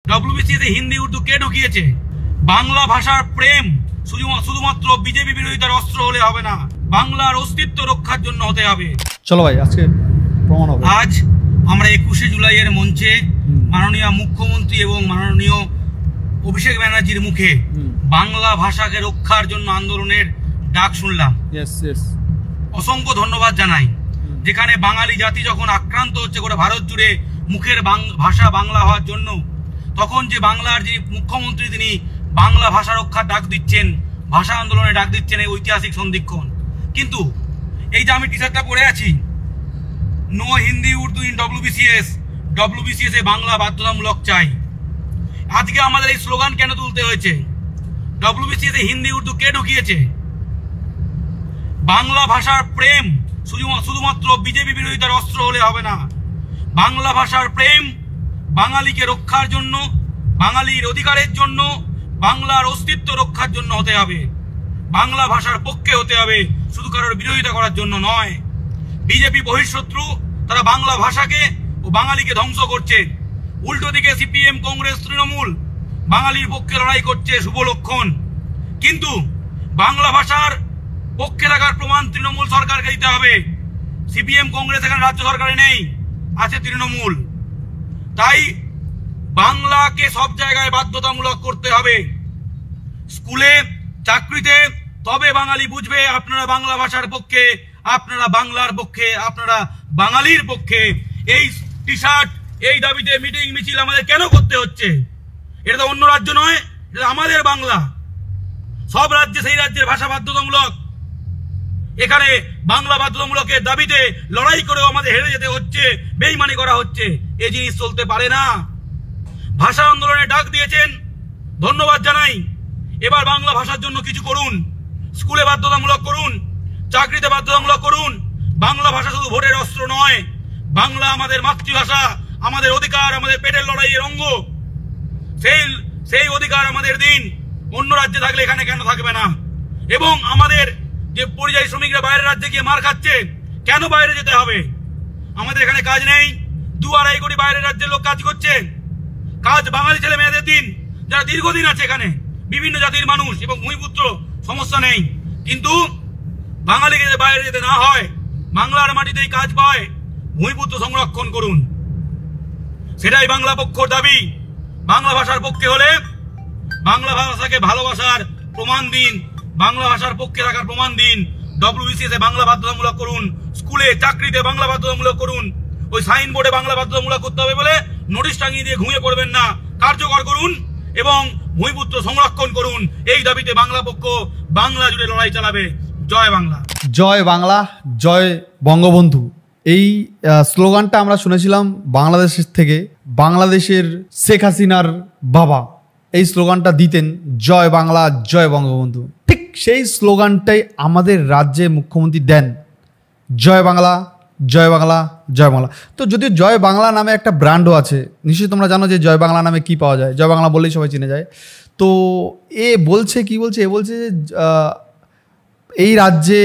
WBCS এ হিন্দি উর্দু কে ঢুকিয়েছে? বাংলা ভাষার প্রেম শুধুমাত্র বিজেপি বিরোধিতার অস্ত্র হলে হবে না, বাংলার অস্তিত্ব রক্ষার জন্য হতে হবে। চলো ভাই, আজকে প্রমাণ হবে। আজ আমরা 21শে জুলাইয়ের মঞ্চে মাননীয় মুখ্যমন্ত্রী এবং মাননীয় অভিষেক ব্যানার্জির মুখে বাংলা ভাষাকে রক্ষার জন্য আন্দোলনের ডাক শুনলাম। অসংখ্য ধন্যবাদ জানাই। যেখানে বাঙালি জাতি যখন আক্রান্ত হচ্ছে গোটা ভারত জুড়ে মুখের ভাষা বাংলা হওয়ার জন্য, তখন যে বাংলার যে মুখ্যমন্ত্রী তিনি বাংলা ভাষা রক্ষার ডাক দিচ্ছেন, ভাষা আন্দোলনের ডাক দিচ্ছেন, এই ঐতিহাসিক সন্ধিক্ষণ। কিন্তু এই যে আমি টি শার্টটা পরে আছি, no Hindi Urdu in WBCS এ বাংলা বাধ্যতামূলক চাই। আজকে আমাদের এই স্লোগান কেন তুলতে হয়েছে? ডব্লিউবিসিএস এ হিন্দি উর্দু কে ঢুকিয়েছে? বাংলা ভাষার প্রেম শুধুমাত্র বিজেপি বিরোধিতার অস্ত্র হলে হবে না, বাংলা ভাষার প্রেম বাঙালিকে রক্ষার জন্য, বাঙালির অধিকারের জন্য, বাংলার অস্তিত্ব রক্ষার জন্য হতে হবে। বাংলা ভাষার পক্ষে হতে হবে, শুধু কারোর বিরোধিতা করার জন্য নয়। বিজেপি বহিঃশত্রু, তারা বাংলা ভাষাকে ও বাঙালিকে ধ্বংস করছে। উল্টো দিকে সিপিএম, কংগ্রেস, তৃণমূল বাঙালির পক্ষে লড়াই করছে, শুভ লক্ষণ। কিন্তু বাংলা ভাষার পক্ষে থাকার প্রমাণ তৃণমূল সরকারকে দিতে হবে। সিপিএম, কংগ্রেস এখানে রাজ্য সরকারে নেই, আছে তৃণমূল। তাই বাংলাকে সব জায়গায় বাধ্যতামূলক করতে হবে, স্কুলে, চাকরিতে। তবে বাঙালি বুঝবে আপনারা বাংলা ভাষার পক্ষে, আপনারা বাংলার পক্ষে, আপনারা বাঙালির পক্ষে। এই টি শার্ট, এই দাবিতে মিটিং মিছিল আমাদের কেন করতে হচ্ছে? এটা তো অন্য রাজ্য নয়, এটা আমাদের বাংলা। সব রাজ্যে সেই রাজ্যের ভাষা বাধ্যতামূলক। এখানে বাংলা বাধ্যতামূলকের দাবিতে লড়াই করেও আমাদের হেরে যেতে হচ্ছে, বেইমানি করা হচ্ছে। এই জিনিস চলতে পারে না। ভাষা আন্দোলনে ডাক দিয়েছেন, ধন্যবাদ জানাই। এবার বাংলা ভাষার জন্য কিছু করুন, স্কুলে বাধ্যতামূলক করুন, চাকরিতে বাধ্যতামূলক করুন। বাংলা ভাষা শুধু ভোটের অস্ত্র নয়, বাংলা আমাদের মাতৃভাষা, আমাদের অধিকার, আমাদের পেটের লড়াইয়ের অঙ্গ। সেই অধিকার আমাদের দিন। অন্য রাজ্যে থাকলে এখানে কেন থাকবে না? এবং আমাদের যে পরিযায়ী শ্রমিকরা বাইরের রাজ্যে গিয়ে মার খাচ্ছে, কেন বাইরে যেতে হবে? আমাদের এখানে কাজ নেই? 2-2.5 কোটি বাইরের রাজ্যের লোক কাজ করছে। কাজ বাঙালি ছেলে মেয়েদের দিন, যারা দীর্ঘদিন আছে এখানে, বিভিন্ন জাতির মানুষ এবং ভূমিপুত্র, সমস্যা নেই। কিন্তু বাঙালিকে যদি বাইরে যেতে না হয়, বাংলার মাটিতেই কাজ পায়, ভূমিপুত্র সংরক্ষণ করুন। সেটাই বাংলা পক্ষর দাবি। বাংলা ভাষার পক্ষে হলে বাংলা ভাষাকে ভালোবাসার প্রমাণ দিন, বাংলা ভাষার পক্ষে রাখার প্রমাণ দিন। ডব্লিউবিসিএস এ বাংলা বাধ্যতামূলক করুন, স্কুলে, চাকরিতে বাংলা বাধ্যতামূলক করুন। ওই সাইন বোর্ডে বাংলা বাধ্যতামূলক করতে হবে বলে নোটিশ টাঙিয়ে দিয়ে ঘুমিয়ে পড়বেন না, কার্যকর করুন এবং ভূমিপুত্র সংরক্ষণ করুন। এই দাবিতে বাংলা পক্ষ বাংলা জুড়ে লড়াই চালাবে। জয় বাংলা, জয় বাংলা, জয় বঙ্গবন্ধু। এই স্লোগানটা আমরা শুনেছিলাম বাংলাদেশের থেকে। বাংলাদেশের শেখ হাসিনার বাবা এই স্লোগানটা দিতেন, জয় বাংলা, জয় বঙ্গবন্ধু। ঠিক সেই স্লোগানটাই আমাদের রাজ্যে মুখ্যমন্ত্রী দেন, জয় বাংলা, জয় বাংলা, জয় বাংলা। তো যদিও জয় বাংলা নামে একটা ব্র্যান্ডও আছে, নিশ্চয়ই তোমরা জানো যে জয় বাংলা নামে কি পাওয়া যায়। জয় বাংলা বললেই সবাই চিনে যায়। তো এ বলছে কি বলছে? এ বলছে যে এই রাজ্যে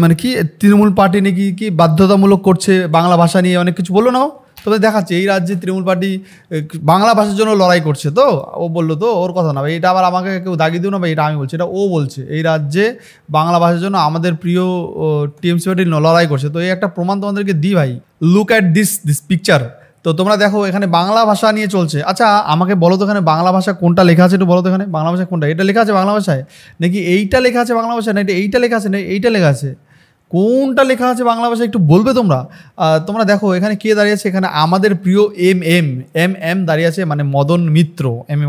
মানে কি তৃণমূল পার্টি নাকি কি বাধ্যতামূলক করছে বাংলা ভাষা নিয়ে, অনেক কিছু বললো না। তবে দেখাচ্ছে এই রাজ্যে তৃণমূল পার্টি বাংলা ভাষার জন্য লড়াই করছে। তো ও বললো, তো ওর কথা না ভাই, এটা আবার আমাকে কেউ দাগিয়ে দিও না ভাই, এটা আমি বলছি, এটা ও বলছে। এই রাজ্যে বাংলা ভাষার জন্য আমাদের প্রিয় টিএমসি পার্টি লড়াই করছে। তো এই একটা প্রমাণ তোমাদেরকে দিই ভাই, লুক অ্যাট দিস পিকচার। তো তোমরা দেখো এখানে বাংলা ভাষা নিয়ে চলছে। আচ্ছা আমাকে বলো তো এখানে বাংলা ভাষা কোনটা লেখা আছে, একটু বলো তো এখানে বাংলা ভাষা কোনটা? এটা লেখা আছে বাংলা ভাষায় নাকি এইটা লেখা আছে বাংলা ভাষায়, না এটা এইটা লেখা আছে, না এইটা লেখা আছে? কোনটা লেখা আছে বাংলা ভাষায় একটু বলবে তোমরা? তোমরা দেখো এখানে কে দাঁড়িয়ে আছে, এখানে আমাদের প্রিয় এম দাঁড়িয়ে আছে, মানে মদন মিত্র, এম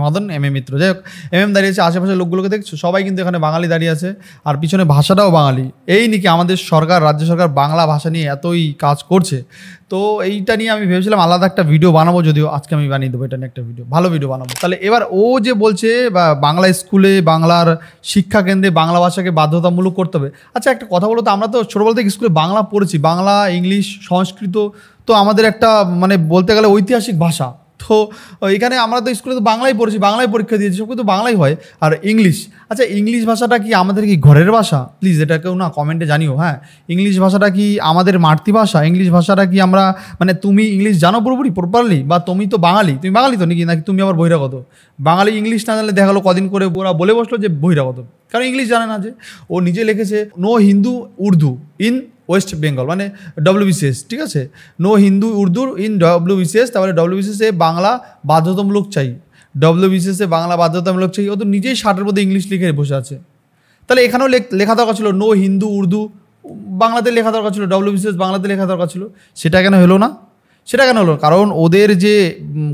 এ মিত্র। যাই হোক, এম দাঁড়িয়ে আছে। আশেপাশের লোকগুলোকে দেখছো, সবাই কিন্তু এখানে বাঙালি দাঁড়িয়ে আছে, আর পিছনে ভাষাটাও বাঙালি। এই নাকি আমাদের সরকার, রাজ্য সরকার বাংলা ভাষা নিয়ে এতই কাজ করছে। তো এইটা নিয়ে আমি ভেবেছিলাম আলাদা একটা ভিডিও বানাবো, যদিও আজকে আমি বানিয়ে দেবো এটা নিয়ে একটা ভিডিও, ভালো ভিডিও বানাবো। তাহলে এবার ও যে বলছে বাংলা স্কুলে, বাংলার শিক্ষা কেন্দ্রে বাংলা ভাষাকে বাধ্যতামূলক করতে হবে। আচ্ছা একটা কথা বলো তো, আমরা তো ছোটোবেলা থেকে স্কুলে বাংলা পড়েছি, বাংলা, ইংলিশ, সংস্কৃত তো আমাদের একটা মানে বলতে গেলে ঐতিহাসিক ভাষা, তো এখানে আমরা তো স্কুলে তো বাংলাই পড়েছি, বাংলায় পরীক্ষা দিয়েছি, সব কিন্তু বাংলাই হয়। আর ইংলিশ, আচ্ছা ইংলিশ ভাষাটা কি আমাদের কি ঘরের ভাষা? প্লিজ এটা কেউ না কমেন্টে জানিও। হ্যাঁ, ইংলিশ ভাষাটা কি আমাদের মাতৃভাষা? ইংলিশ ভাষাটা কি আমরা মানে তুমি ইংলিশ জানো পুরোপুরি প্রপারলি? বা তুমি তো বাঙালি, তুমি বাঙালি তো নাকি তুমি আবার বহিরাগত? বাঙালি ইংলিশ না জানলে দেখা গেলো কদিন করে ওরা বলে বসলো যে বহিরাগত, কারণ ইংলিশ জানে না। যে ও নিজে লিখেছে নো হিন্দু উর্দু ইন ওয়েস্ট বেঙ্গল, মানে WBCS, ঠিক আছে, no Hindi Urdu in WBCS, তারপরে WBCS এ বাংলা বাধ্যতামূলক চাই, WBCS এ বাংলা বাধ্যতামূলক চাই। ও তো নিজেই শার্টের মধ্যে ইংলিশ লিখে বসে আছে। তাহলে এখানেও লেখা দরকার ছিল নো হিন্দু উর্দু বাংলাতে লেখা দরকার ছিল, WBCS বাংলাতে লেখা দরকার ছিল। সেটা কেন হলো না? সেটা কেন হলো? কারণ ওদের যে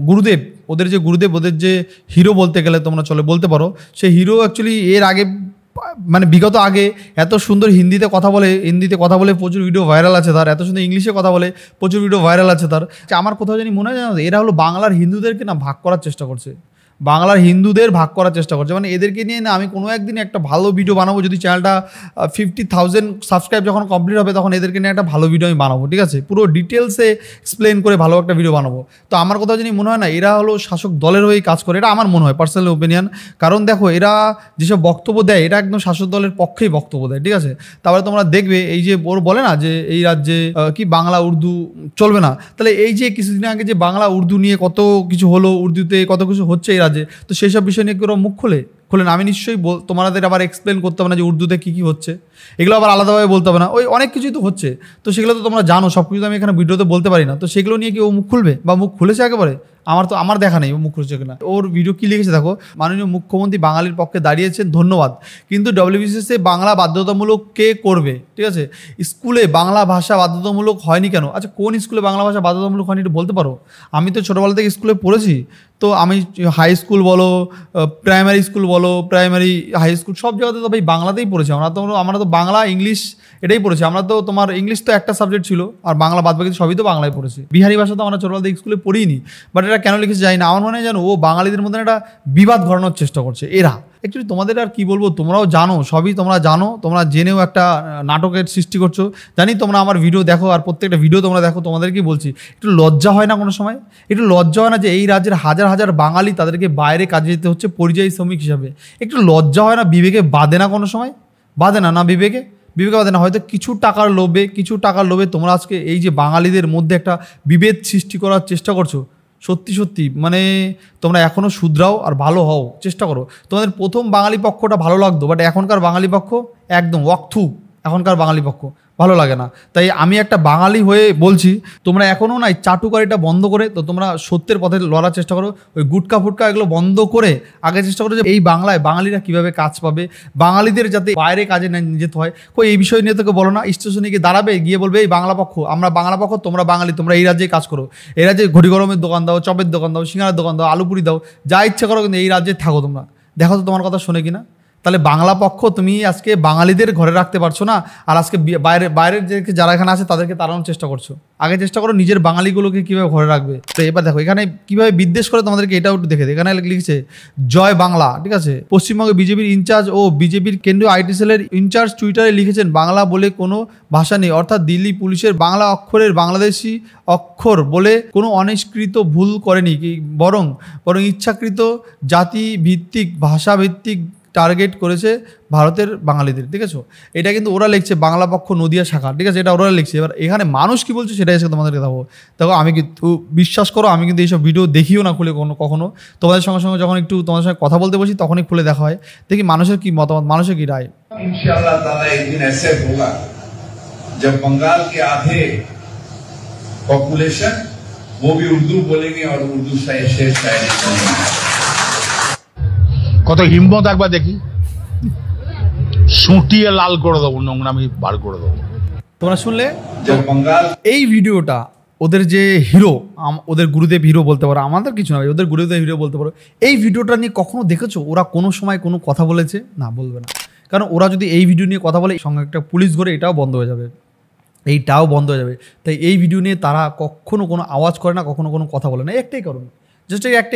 গুরুদেব, ওদের যে হিরো বলতে গেলে তোমরা চলে বলতে পারো, সে হিরো অ্যাকচুয়ালি এর আগে মানে বিগত আগে এত সুন্দর হিন্দিতে কথা বলে প্রচুর ভিডিও ভাইরাল আছে তার, এত সুন্দর ইংলিশে কথা বলে প্রচুর ভিডিও ভাইরাল আছে তার। আমার কোথাও জানি মনে হয় জানো, এরা হলো বাংলার হিন্দুদেরকে না ভাগ করার চেষ্টা করছে, বাংলার হিন্দুদের ভাগ করার চেষ্টা করছে। মানে এদেরকে নিয়ে না আমি কোনো একদিন একটা ভালো ভিডিও বানাবো, যদি চ্যানেলটা 50,000 সাবস্ক্রাইব যখন কমপ্লিট হবে তখন এদেরকে নিয়ে একটা ভালো ভিডিও আমি বানাবো, ঠিক আছে, পুরো ডিটেলসে এক্সপ্লেন করে ভালো একটা ভিডিও বানাবো। তো আমার কোথাও জানি মনে হয় না এরা হলো শাসক দলের হয়েই কাজ করে, এটা আমার মনে হয় পার্সোনাল ওপিনিয়ন। কারণ দেখো এরা যেসব বক্তব্য দেয় এটা একদম শাসক দলের পক্ষেই বক্তব্য দেয়, ঠিক আছে। তারপরে তোমরা দেখবে এই যে ওর বলে না যে এই রাজ্যে কি বাংলা উর্দু চলবে না, তাহলে এই যে কিছুদিন আগে যে বাংলা উর্দু নিয়ে কত কিছু হলো, উর্দুতে কত কিছু হচ্ছে এই রাজ্যে, তো সেসব বিষয় নিয়ে কেউ মুখ খোলেন। আমি নিশ্চয়ই তোমাদের আবার এক্সপ্লেন করতে হবে না যে উর্দুতে কী হচ্ছে, এগুলো আবার আলাদাভাবে বলতে হবে না, ওই অনেক কিছুই তো হচ্ছে, তো সেগুলো তো তোমরা জানো, সব কিছু তো আমি এখানে ভিডিওতে বলতে পারি না। তো সেগুলো নিয়ে কি ও মুখ খুলবে বা মুখ খুলেছে একেবারে? আমার দেখা নেই ও মুখ খুলেছে কিনা। ওর ভিডিও কী লিখেছে দেখো, মাননীয় মুখ্যমন্ত্রী বাঙালির পক্ষে দাঁড়িয়েছেন, ধন্যবাদ, কিন্তু WBCS এ বাংলা বাধ্যতামূলক কে করবে? ঠিক আছে, স্কুলে বাংলা ভাষা বাধ্যতামূলক হয়নি কেন? আচ্ছা কোন স্কুলে বাংলা ভাষা বাধ্যতামূলক হয়নি একটু বলতে পারো? আমি তো ছোটোবেলা থেকে স্কুলে পড়েছি, তো আমি হাই স্কুল বলো, প্রাইমারি স্কুল বলো, প্রাইমারি হাই স্কুল সব জায়গাতে তো ভাই বাংলাতেই পড়েছি আমরা তো বাংলা ইংলিশ এটাই পড়েছি আমরা। তো তোমার ইংলিশ তো একটা সাবজেক্ট ছিল, আর বাংলা বাদ বাকি সবই তো বাংলায় পড়েছি। বিহারি ভাষা তো আমরা ছোটোবেলা থেকে স্কুলে পড়িনি, বাট এটা কেন লিখেছে জানি না। আমার মনে হয় জানো ও বাঙালিদের মধ্যে একটা বিবাদ ঘটানোর চেষ্টা করছে এরা। অ্যাকচুয়ালি তোমাদের আর কি বলবো, তোমরাও জানো, সবই তোমরা জানো, তোমরা জেনেও একটা নাটকের সৃষ্টি করছো। জানি তোমরা আমার ভিডিও দেখো, আর প্রত্যেকটা ভিডিও তোমরা দেখো, তোমাদেরকেই বলছি একটু লজ্জা হয় না কোনো সময়? একটু লজ্জা হয় না যে এই রাজ্যের হাজার হাজার বাঙালি তাদেরকে বাইরে কাজে যেতে হচ্ছে পরিযায়ী শ্রমিক হিসাবে? একটু লজ্জা হয় না? বিবেকে বাঁধে না কোনো সময়? বাঁধে না বিবেকে বাঁধে না? হয়তো কিছু টাকার লোভে তোমরা আজকে এই যে বাঙালিদের মধ্যে একটা বিভেদ সৃষ্টি করার চেষ্টা করছো। সত্যি মানে তোমরা এখনও শুধরাও আর ভালো হও, চেষ্টা করো। তোমাদের প্রথম বাঙালি পক্ষটা ভালো লাগতো, বাট এখনকার বাঙালি পক্ষ একদম ওয়াকথু, এখনকার বাঙালি পক্ষ ভালো লাগে না। তাই আমি একটা বাঙালি হয়ে বলছি, তোমরা এখনও না চাটুকারিটা বন্ধ করে তো তোমরা সত্যের পথে লড়ার চেষ্টা করো। ওই গুটকা ফুটকা এগুলো বন্ধ করে আগে চেষ্টা করো যে এই বাংলায় বাঙালিরা কীভাবে কাজ পাবে, বাঙালিদের যাতে বাইরে কাজে যেতে হয়। এই বিষয় নিয়ে তোকে বলো না, স্টেশনে গিয়ে দাঁড়াবে, গিয়ে বলবে এই বাংলা পক্ষ, আমরা বাংলা পক্ষ, তোমরা বাঙালি, তোমরা এই রাজ্যে কাজ করো, এই রাজ্যে ঘড়ি গরমের দোকান দাও, চপের দোকান দাও, সিঙ্গারার দোকান দাও, আলুপুরি দাও, যা ইচ্ছা করো, কিন্তু এই রাজ্যে থাকো তোমরা। দেখো তো তোমার কথা শোনে কিনা। তাহলে বাংলা পক্ষ তুমি আজকে বাঙালিদের ঘরে রাখতে পারছো না, আর আজকে বাইরের যে যারা এখানে আছে তাদেরকে তাড়ানোর চেষ্টা করছো। আগে চেষ্টা করো নিজের বাঙালিগুলোকে কীভাবে ঘরে রাখবে। তো এবার দেখো এখানে কীভাবে বিদ্বেষ করে তোমাদেরকে এটাও একটু দেখে। এখানে লিখেছে জয় বাংলা, ঠিক আছে। পশ্চিমবঙ্গে বিজেপির ইনচার্জ ও বিজেপির কেন্দ্রীয় IT সেলের ইনচার্জ টুইটারে লিখেছেন বাংলা বলে কোনো ভাষা নেই, অর্থাৎ দিল্লি পুলিশের বাংলা অক্ষরের বাংলাদেশি অক্ষর বলে কোনো অনিষ্কৃত ভুল করেনি, বরং ইচ্ছাকৃত জাতিভিত্তিক ভাষাভিত্তিক টার্গেট করেছে ভারতের বাঙালিদের, ঠিক আছে। এটা কিন্তু ওরা লিখছে বাংলা পক্ষ নদিয়া শাখা, ঠিক আছে, এটা ওরা লিখছে। এবার এখানে মানুষ কি বলছে সেটাই এসে তোমাদেরকে দেখো আমি কিন্তু বিশ্বাস করো, আমি কিন্তু এইসব ভিডিও দেখিও না খুলে কখনো। তোমাদের সঙ্গে যখন একটু তোমাদের সঙ্গে কথা বলতে বসি তখনই খুলে দেখা হয়, দেখি মানুষের কি মতামত, মানুষের কি রায়। इंशाअल्लाह ताला एक दिन ऐसे होगा जब बंगाल के आधे पॉपुलेशन वो भी उर्दू बोलेंगे और उर्दू शेर शायरी करेंगे। কত হিম্মত একবার দেখি, সুটিয়ে লাল করে দেবো, নোংরামি বার করে দেবো। তোমরা শুনলে बंगाल এই ভিডিওটা ওদের যে হিরো, ওদের গুরুদেব হিরো বলতে পারো, আমাদের কিছু না, ওদের গুরুদেব হিরো বলতে পারো। এই ভিডিওটা নিয়ে কখনো দেখেছো ওরা কোনো সময় কোনো কথা বলেছে? না, বলবে না। কারণ ওরা যদি এই ভিডিও নিয়ে কথা বলে সঙ্গে একটা পুলিশ ধরে এটাও বন্ধ হয়ে যাবে, তাই এই ভিডিও নিয়ে তারা কখনো কোনো আওয়াজ করে না, কখনো কোনো কথা বলে না। একটাই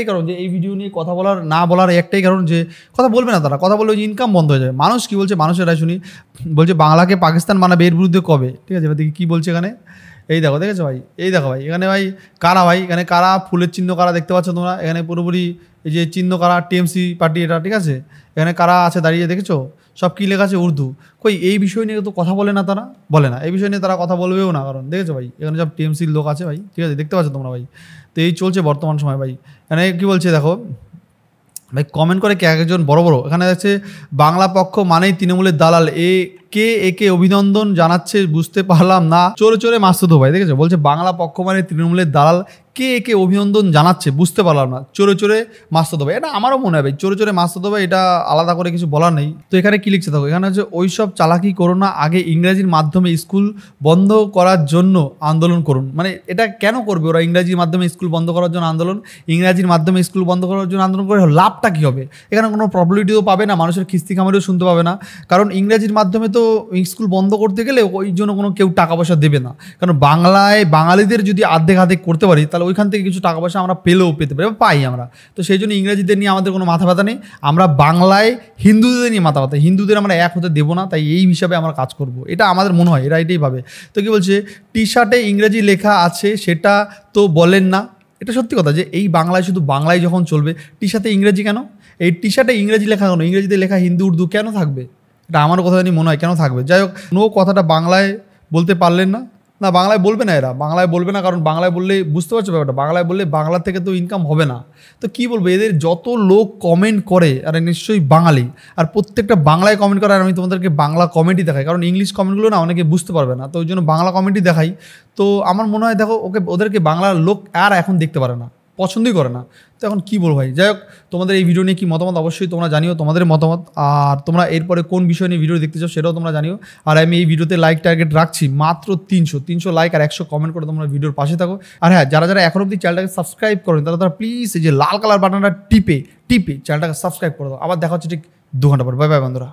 কারণ যে এই ভিডিও নিয়ে কথা বলার একটাই কারণ যে কথা বলবে না তারা, কথা বললে ওই ইনকাম বন্ধ হয়ে যাবে। মানুষ কি বলছে, মানুষের রায় শুনি, বলছে বাংলাকে পাকিস্তান বানাবে, এর বিরুদ্ধে কবে? ঠিক আছে, এবার দেখি কী বলছে এখানে। এই দেখো, দেখেছো ভাই? এই দেখো ভাই, এখানে ভাই কারা ভাই, এখানে কারা, ফুলের চিহ্ন কারা দেখতে পাচ্ছ তোমরা, এখানে পুরোপুরি এই যে চিহ্ন কারা, টিএমসি পার্টি এটা, ঠিক আছে? এখানে কারা আছে দাঁড়িয়ে, দেখেছো? সব কী লেখা আছে? উর্দু। কই এই বিষয় নিয়ে তো কথা বলে না তারা, বলে না এই বিষয় নিয়ে তারা কথা বলবেও না, কারণ দেখেছো ভাই এখানে সব টিএমসির লোক আছে ভাই, ঠিক আছে? দেখতে পাচ্ছ তোমরা ভাই? তো এই চলছে বর্তমান সময় ভাই। এখানে কী বলছে দেখো ভাই, কমেন্ট করে কে একজন বড় বড়, এখানে আছে বাংলা পক্ষ মানেই তৃণমূলের দালাল, কে একে অভিনন্দন জানাচ্ছে বুঝতে পারলাম না, চোরে চোরে মাসুদ ভাই, দেখেছো? বলছে বাংলা পক্ষ মানে তৃণমূলের দালাল, কে একে অভিনন্দন জানাচ্ছে বুঝতে পারলাম না, চোরে চোরে মাসুদ ভাই। এটা আমারও মনে হয় ভাই, চোরে চোরে মাসুদ ভাই, এটা আলাদা করে কিছু বলার নেই। তো এখানে কি লিখছে দেখো, এখানে হচ্ছে ওইসব চালাকি করো না, আগে ইংরেজির মাধ্যমে স্কুল বন্ধ করার জন্য আন্দোলন করুন। মানে এটা কেন করবে ওরা, ইংরাজির মাধ্যমে স্কুল বন্ধ করার জন্য আন্দোলন? ইংরাজির মাধ্যমে স্কুল বন্ধ করার জন্য আন্দোলন করে লাভটা কী হবে? এখানে কোনো প্রবলিটিও পাবে না, মানুষের খিস্তি খামারিও শুনতে পাবে না, কারণ ইংরাজির মাধ্যমে তো স্কুল বন্ধ করতে গেলে ওই জন্য কোনো কেউ টাকা পয়সা দেবে না, কারণ বাংলায় বাঙালিদের যদি আর্ধেক করতে পারি তাহলে ওইখান থেকে কিছু টাকা পয়সা আমরা পেতে পারি, পাই আমরা। তো সেই জন্য ইংরেজিদের নিয়ে আমাদের কোনো মাথা ব্যথা নেই, আমরা বাংলায় হিন্দুদের নিয়ে মাথা ব্যথা, হিন্দুদের আমরা এক হতে দেবো না, তাই এই হিসাবে আমরা কাজ করব, এটা আমাদের মনে হয়, এরা এটাই ভাবে। তো কি বলছে, টি শার্টে ইংরেজি লেখা আছে সেটা তো বলেন না, এটা সত্যি কথা যে এই বাংলায় শুধু বাংলায় যখন চলবে, টি শার্টে ইংরেজি কেন? এই টি শার্টে ইংরেজি লেখা কেন? ইংরেজিতে লেখা হিন্দি উর্দু কেন থাকবে? এটা আমার কথা জানি মনে হয় কেন থাকবে। যাই হোক, কথাটা বাংলায় বলতে পারলেন না, বাংলায় বলবে না, এরা বাংলায় বলবে না, কারণ বাংলায় বললে বুঝতে পারছো ব্যাপারটা, বাংলায় বললে বাংলা থেকে তো ইনকাম হবে না। তো কী বলবো, এদের যত লোক কমেন্ট করে আর নিশ্চয়ই বাঙালি, আর প্রত্যেকটা বাংলায় কমেন্ট করে, আর আমি তোমাদেরকে বাংলা কমেন্টই দেখাই, কারণ ইংলিশ কমেন্টগুলো না অনেকে বুঝতে পারবে না, তো ওই জন্য বাংলা কমেন্টই দেখাই। তো আমার মনে হয় দেখো, ওদেরকে বাংলার লোক আর এখন দেখতে পারে না, পছন্দই করে না। তো এখন কী বলবো ভাই, যাই হোক, তোমাদের এই ভিডিও নিয়ে কী মতামত অবশ্যই তোমরা জানিও, তোমাদের মতামত, আর তোমরা এরপরে কোন বিষয় নিয়ে ভিডিও দেখতে চাও সেটাও তোমরা জানিও। আর আমি এই ভিডিওতে লাইক টার্গেট রাখছি মাত্র 300 লাইক আর 100 কমেন্ট করে তোমরা ভিডিওর পাশে থাকো। আর হ্যাঁ, যারা এখন অবধি চ্যানেলটাকে সাবস্ক্রাইব করেন তারা প্লিজ এই যে লাল কালার বাটনটা টিপে চ্যানেলটাকে সাবস্ক্রাইব করে দাও। আবার দেখা হচ্ছে ঠিক 2 ঘন্টা পর। বাই বাই বন্ধুরা।